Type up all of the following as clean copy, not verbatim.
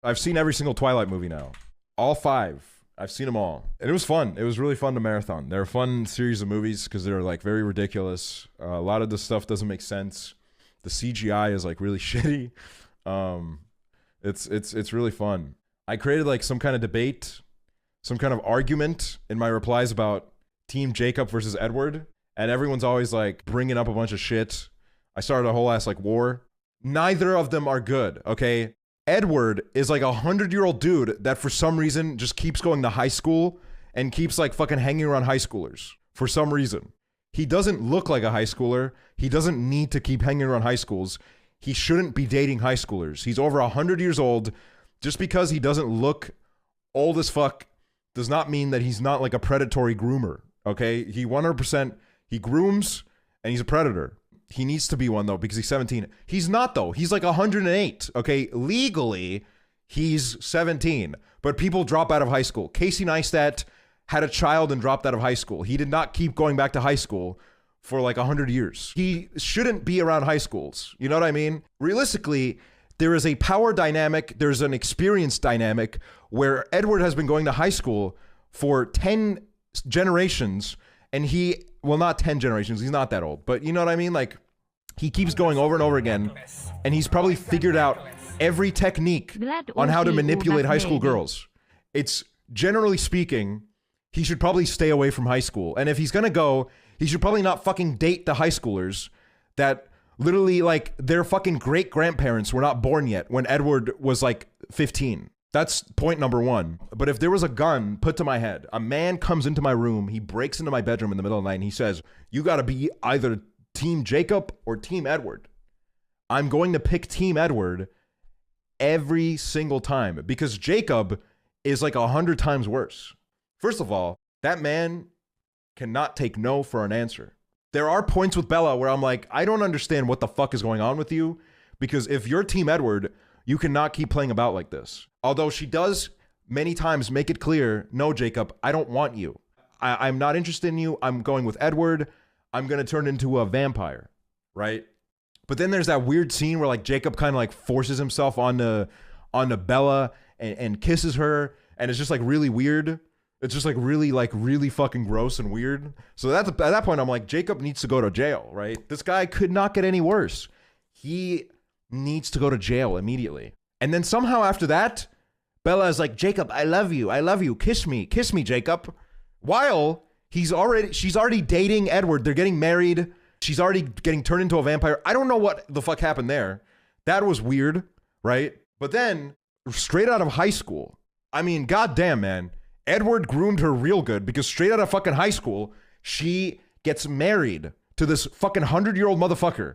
I've seen every single Twilight movie now. All 5. I've seen them all. And it was fun. It was really fun to marathon. They're a fun series of movies because they're like very ridiculous. A lot of the stuff doesn't make sense. The CGI is like really shitty. It's really fun. I created like some kind of debate, some kind of argument in my replies about Team Jacob versus Edward. And everyone's always like bringing up a bunch of shit. I started a whole ass like war. Neither of them are good, okay? Edward is like a 100-year-old dude that for some reason just keeps going to high school and keeps like fucking hanging around high schoolers for some reason. He doesn't look like a high schooler. He doesn't need to keep hanging around high schools. He shouldn't be dating high schoolers. He's over 100 years old. Just because he doesn't look old as fuck does not mean that he's not like a predatory groomer, okay? He 100%, he grooms and he's a predator. He needs to be one though because he's 17. He's not though. He's like 108. Okay, legally he's 17, but people drop out of high school. Casey Neistat had a child and dropped out of high school. He did not keep going back to high school for like 100 years. He shouldn't be around high schools. You know what I mean? Realistically, there is a power dynamic. There's an experience dynamic where Edward has been going to high school for 10 generations and he, well, not 10 generations. He's not that old, but you know what I mean? Like he keeps going over and over again and he's probably figured out every technique on how to manipulate high school girls. It's generally speaking, he should probably stay away from high school. And if he's gonna go, he should probably not fucking date the high schoolers that literally like their fucking great grandparents were not born yet when Edward was like 15. That's point number 1. But if there was a gun put to my head, a man comes into my room, he breaks into my bedroom in the middle of the night and he says, you gotta be either Team Jacob or Team Edward. I'm going to pick Team Edward every single time because Jacob is like 100 times worse. First of all, that man cannot take no for an answer. There are points with Bella where I'm like, I don't understand what the fuck is going on with you because if you're Team Edward, you cannot keep playing about like this. Although she does many times make it clear, no, Jacob, I don't want you. I'm not interested in you. I'm going with Edward. I'm going to turn into a vampire, right? But then there's that weird scene where like Jacob kind of like forces himself onto Bella and kisses her. And it's just like really weird. It's just like really fucking gross and weird. So at that point, I'm like, Jacob needs to go to jail, right? This guy could not get any worse. He needs to go to jail immediately. And then somehow after that, Bella is like, Jacob, I love you, kiss me, Jacob. While she's already dating Edward. They're getting married. She's already getting turned into a vampire. I don't know what the fuck happened there. That was weird, right? But then straight out of high school, I mean, goddamn, man. Edward groomed her real good because straight out of fucking high school, she gets married to this fucking 100-year-old motherfucker,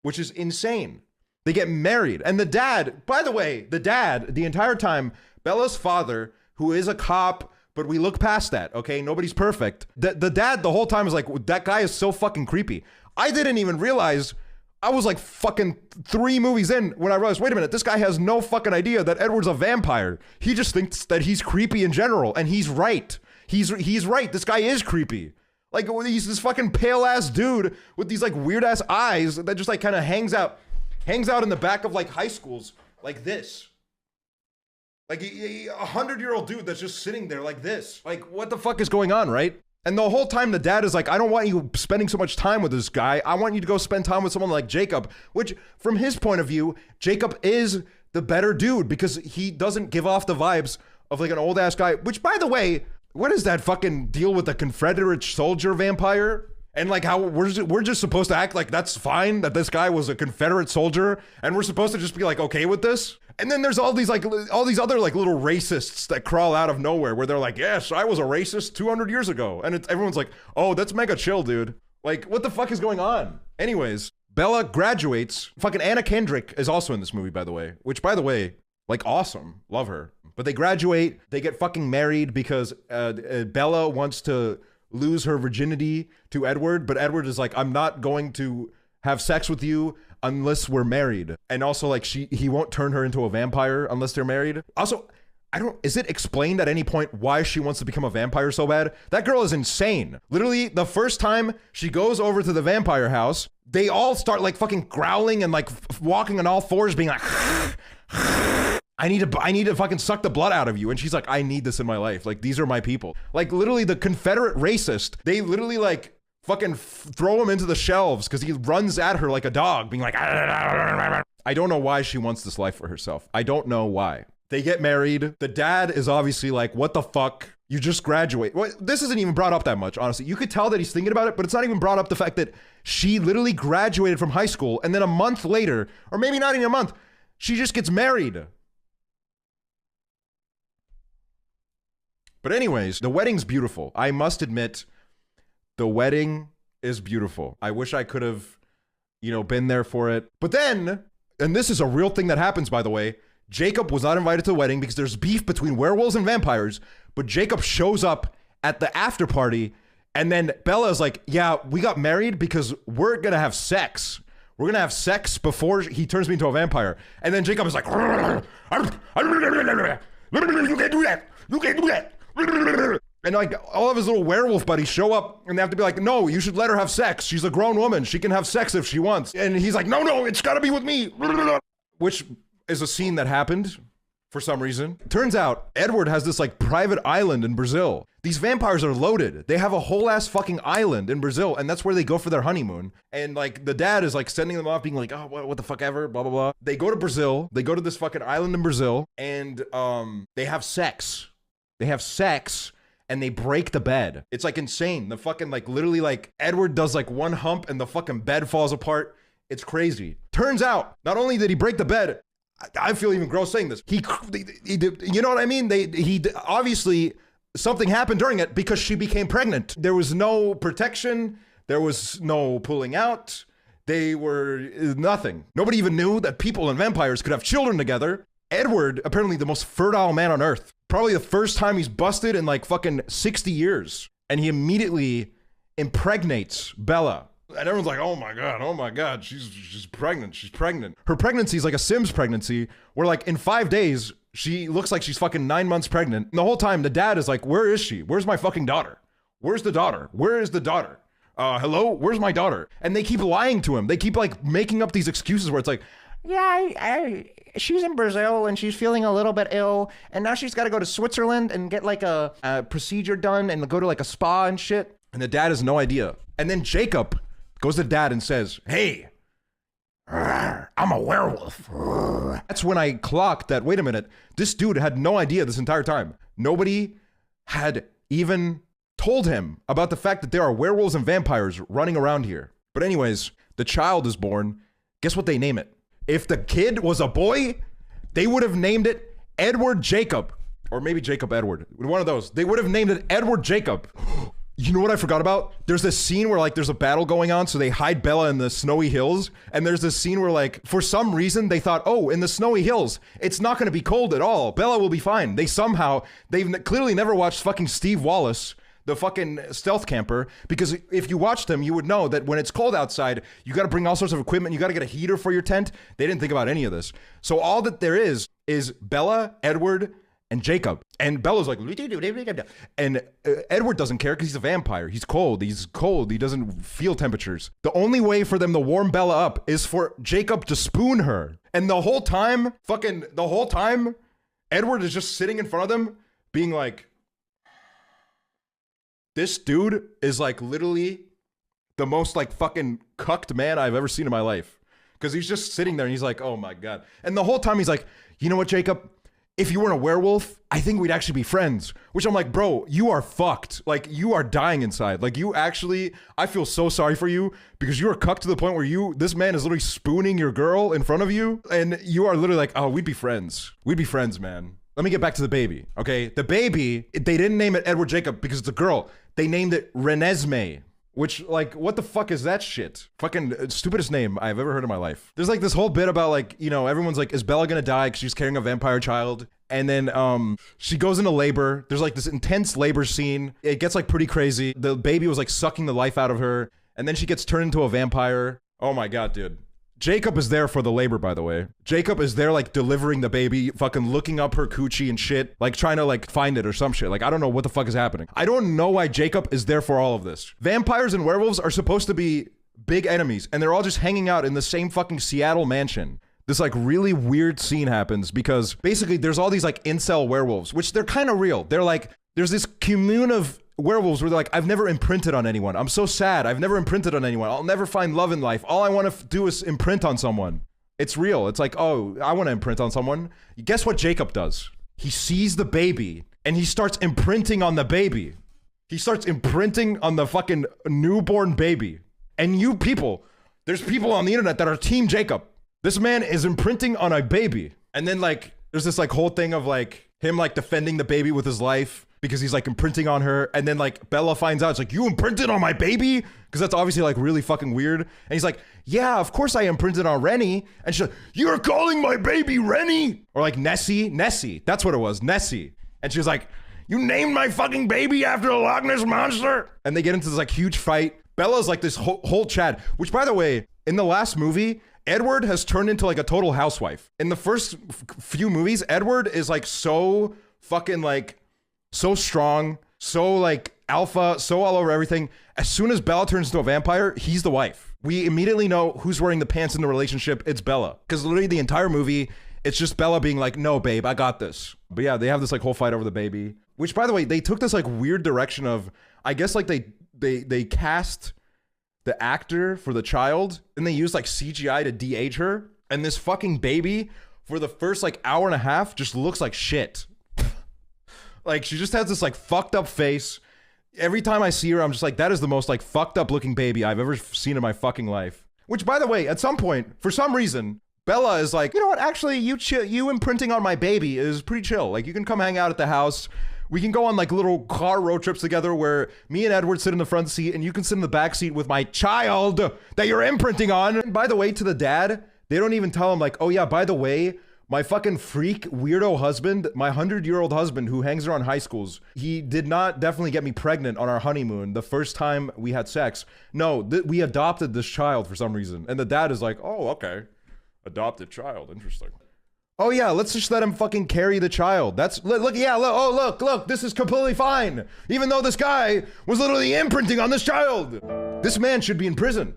which is insane. They get married. And the dad, by the way, the entire time, Bella's father, who is a cop, but we look past that, okay? Nobody's perfect. The dad the whole time is like, that guy is so fucking creepy. I didn't even realize, I was like fucking 3 movies in when I realized, wait a minute, this guy has no fucking idea that Edward's a vampire. He just thinks that he's creepy in general, and he's right. He's right, this guy is creepy. Like, he's this fucking pale-ass dude with these like weird-ass eyes that just like kind of hangs out in the back of like high schools like this. Like a 100-year-old dude that's just sitting there like this. Like, what the fuck is going on, right? And the whole time the dad is like, I don't want you spending so much time with this guy. I want you to go spend time with someone like Jacob, which from his point of view, Jacob is the better dude because he doesn't give off the vibes of like an old ass guy, which by the way, what is that fucking deal with the Confederate soldier vampire? And like how we're just supposed to act like that's fine that this guy was a Confederate soldier and we're supposed to just be like okay with this? And then there's all these other like little racists that crawl out of nowhere where they're like, yes, I was a racist 200 years ago. And everyone's like, oh, that's mega chill, dude. Like, what the fuck is going on? Anyways, Bella graduates. Fucking Anna Kendrick is also in this movie, by the way. Which, by the way, like, awesome. Love her. But they graduate. They get fucking married because Bella wants to lose her virginity to Edward. But Edward is like, I'm not going to have sex with you unless we're married. And also like he won't turn her into a vampire unless they're married. Also, is it explained at any point why she wants to become a vampire so bad? That girl is insane. Literally the first time she goes over to the vampire house, they all start like fucking growling and like walking on all fours being like, I need to fucking suck the blood out of you. And she's like, I need this in my life. Like, these are my people. Like, literally, the Confederate racist, they literally, like, fucking throw him into the shelves because he runs at her like a dog, being like, I don't know why she wants this life for herself. I don't know why. They get married. The dad is obviously like, what the fuck? You just graduate. Well, this isn't even brought up that much, honestly. You could tell that he's thinking about it, but it's not even brought up the fact that she literally graduated from high school, and then a month later, or maybe not even a month, she just gets married. But anyways, the wedding's beautiful. I must admit, the wedding is beautiful. I wish I could have, been there for it. But then, and this is a real thing that happens, by the way, Jacob was not invited to the wedding because there's beef between werewolves and vampires, but Jacob shows up at the after party, and then Bella is like, yeah, we got married because we're gonna have sex. We're gonna have sex before he turns me into a vampire. And then Jacob is like, you can't do that. You can't do that. And like all of his little werewolf buddies show up and they have to be like, no, you should let her have sex. She's a grown woman. She can have sex if she wants. And he's like, no, it's gotta be with me. Which is a scene that happened for some reason. Turns out Edward has this like private island in Brazil. These vampires are loaded. They have a whole ass fucking island in Brazil, and that's where they go for their honeymoon. And like the dad is like sending them off being like, oh, what the fuck ever, blah, blah, blah. They go to Brazil. They go to this fucking island in Brazil, and they have sex. They have sex. And they break the bed. It's like insane. The fucking like literally like Edward does like one hump and the fucking bed falls apart. It's crazy. Turns out, not only did he break the bed, I feel even gross saying this. He you know what I mean? He obviously something happened during it because she became pregnant. There was no protection. There was no pulling out. They were nothing. Nobody even knew that people and vampires could have children together. Edward, apparently the most fertile man on earth. Probably the first time he's busted in like fucking 60 years. And he immediately impregnates Bella. And everyone's like, oh my God, she's pregnant. Her pregnancy is like a Sims pregnancy where like in 5 days, she looks like she's fucking 9 months pregnant. And the whole time the dad is like, where is she? Where's my fucking daughter? Where's the daughter? Where is the daughter? Hello? Where's my daughter? And they keep lying to him. They keep like making up these excuses where it's like, yeah, she's in Brazil and she's feeling a little bit ill, and now she's got to go to Switzerland and get like a procedure done and go to like a spa and shit. And the dad has no idea. And then Jacob goes to dad and says, hey, I'm a werewolf. That's when I clocked that, wait a minute, this dude had no idea this entire time. Nobody had even told him about the fact that there are werewolves and vampires running around here. But anyways, the child is born. Guess what they name it? If the kid was a boy, they would have named it Edward Jacob. Or maybe Jacob Edward. One of those. They would have named it Edward Jacob. You know what I forgot about? There's this scene where like there's a battle going on, so they hide Bella in the snowy hills. And there's this scene where like, for some reason, they thought, oh, in the snowy hills, it's not going to be cold at all. Bella will be fine. They've clearly never watched fucking Steve Wallace, the fucking stealth camper, because if you watched them, you would know that when it's cold outside, you got to bring all sorts of equipment. You got to get a heater for your tent. They didn't think about any of this. So all that there is Bella, Edward, and Jacob. And Bella's like, and Edward doesn't care because he's a vampire. He's cold. He doesn't feel temperatures. The only way for them to warm Bella up is for Jacob to spoon her. And the whole time, Edward is just sitting in front of them being like, this dude is like literally the most like fucking cucked man I've ever seen in my life. Because he's just sitting there and he's like, oh my God. And the whole time he's like, you know what, Jacob? If you weren't a werewolf, I think we'd actually be friends. Which I'm like, bro, you are fucked. Like, you are dying inside. Like, I feel so sorry for you because you are cucked to the point where this man is literally spooning your girl in front of you. And you are literally like, oh, we'd be friends. We'd be friends, man. Let me get back to the baby, okay? The baby, they didn't name it Edward Jacob because it's a girl. They named it Renesmee, which, like, what the fuck is that shit? Fucking stupidest name I've ever heard in my life. There's, like, this whole bit about, like, everyone's like, is Bella gonna die because she's carrying a vampire child? And then she goes into labor. There's, like, this intense labor scene. It gets, like, pretty crazy. The baby was, like, sucking the life out of her. And then she gets turned into a vampire. Oh, my God, dude. Jacob is there for the labor, by the way. Jacob is there, like, delivering the baby, fucking looking up her coochie and shit, like, trying to, like, find it or some shit. Like, I don't know what the fuck is happening. I don't know why Jacob is there for all of this. Vampires and werewolves are supposed to be big enemies, and they're all just hanging out in the same fucking Seattle mansion. this like really weird scene happens because basically there's all these like incel werewolves, which they're kind of real. They're like, there's this commune of werewolves where they're like, I've never imprinted on anyone. I'm so sad. I've never imprinted on anyone. I'll never find love in life. All I want to do is imprint on someone. It's real. It's like, oh, I want to imprint on someone. Guess what Jacob does? He sees the baby and he starts imprinting on the baby. He starts imprinting on the fucking newborn baby. And you people, there's people on the internet that are Team Jacob. This man is imprinting on a baby. And then like, there's this like whole thing of like him like defending the baby with his life because he's like imprinting on her. And then like Bella finds out, it's like, you imprinted on my baby? Because that's obviously like really fucking weird. And he's like, yeah, of course I imprinted on Rennie. And she's like, you're calling my baby Rennie? Or like Nessie, that's what it was, Nessie. And she was like, you named my fucking baby after a Loch Ness monster? And they get into this like huge fight. Bella's like this whole Chad, which by the way, in the last movie, Edward has turned into like a total housewife. In the first few movies, Edward is like so fucking like, so strong, so like alpha, so all over everything. As soon as Bella turns into a vampire, he's the wife. We immediately know who's wearing the pants in the relationship. It's Bella. Because literally the entire movie, it's just Bella being like, no, babe, I got this. But yeah, they have this like whole fight over the baby. Which by the way, they took this like weird direction of, I guess like they cast the actor for the child and they used like CGI to de-age her. And this fucking baby for the first like hour and a half just looks like shit. Like she just has this like fucked up face. Every time I see her, I'm just like, that is the most like fucked up looking baby I've ever seen in my fucking life. Which by the way, at some point, for some reason, Bella is like, you know what, actually you imprinting on my baby is pretty chill. Like you can come hang out at the house. We can go on like little car road trips together where me and Edward sit in the front seat and you can sit in the back seat with my child that you're imprinting on. And by the way, to the dad, they don't even tell him like, oh yeah, by the way, my fucking freak weirdo husband, my 100-year-old husband who hangs around high schools, he did not definitely get me pregnant on our honeymoon the first time we had sex. No, we adopted this child for some reason. And the dad is like, oh, okay. Adopted child, interesting. Oh yeah, let's just let him fucking carry the child. That's, look, yeah, look, this is completely fine. Even though this guy was literally imprinting on this child. This man should be in prison.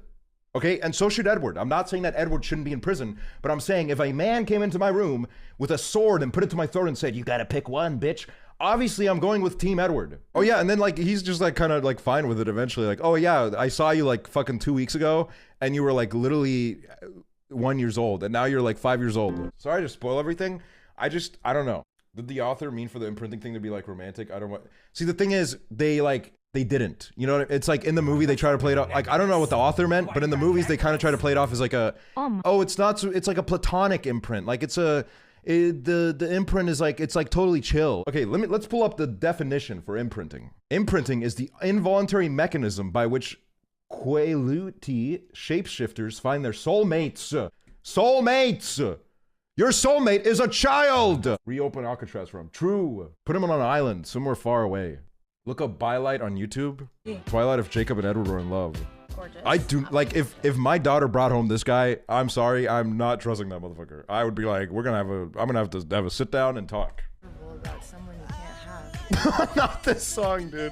Okay, and so should Edward. I'm not saying that Edward shouldn't be in prison, but I'm saying if a man came into my room with a sword and put it to my throat and said, you gotta pick one, bitch, obviously I'm going with Team Edward. Oh yeah, and then like, he's just like kind of like fine with it eventually. Like, oh yeah, I saw you like fucking 2 weeks ago and you were like literally 1 year old and now you're like 5 years old. Sorry to spoil everything. I don't know. Did the author mean for the imprinting thing to be like romantic? I don't want, see the thing is they didn't, you know, it's like in the movie they try to play it off like, I don't know what the author meant, but in the movies they kind of try to play it off as like a oh, it's not, it's like a platonic imprint, like it's the imprint is like, it's like totally chill. Okay, let's pull up the definition for imprinting. Imprinting is the involuntary mechanism by which Quaalude shapeshifters find their soulmates. Your soulmate is a child. Reopen Alcatraz for him. True. Put him on an island somewhere far away. Look up Twilight on YouTube. Twilight if Jacob and Edward were in love. Gorgeous. I do, like, if my daughter brought home this guy, I'm sorry, I'm not trusting that motherfucker. I would be like, I'm gonna have to have a sit down and talk. About someone you can't have. Not this song, dude.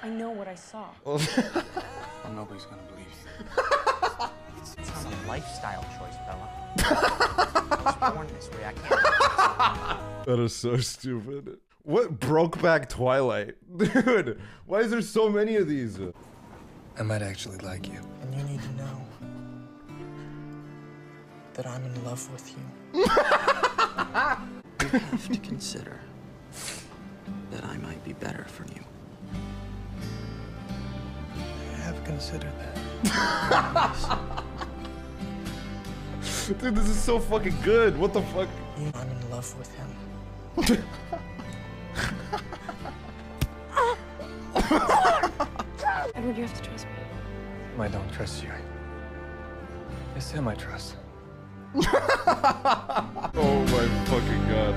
I know what I saw. Nobody's gonna believe you. It's not a lifestyle choice, Bella. I was born this way. I can't. That is so stupid. What broke back Twilight? Dude, why is there so many of these? I might actually like you. And you need to know that I'm in love with you. You have to consider that I might be better for you. I have considered that. Dude, this is so fucking good. What the fuck? I'm in love with him. Edward, you have to trust me. I don't trust you. It's him I trust. Oh my fucking god.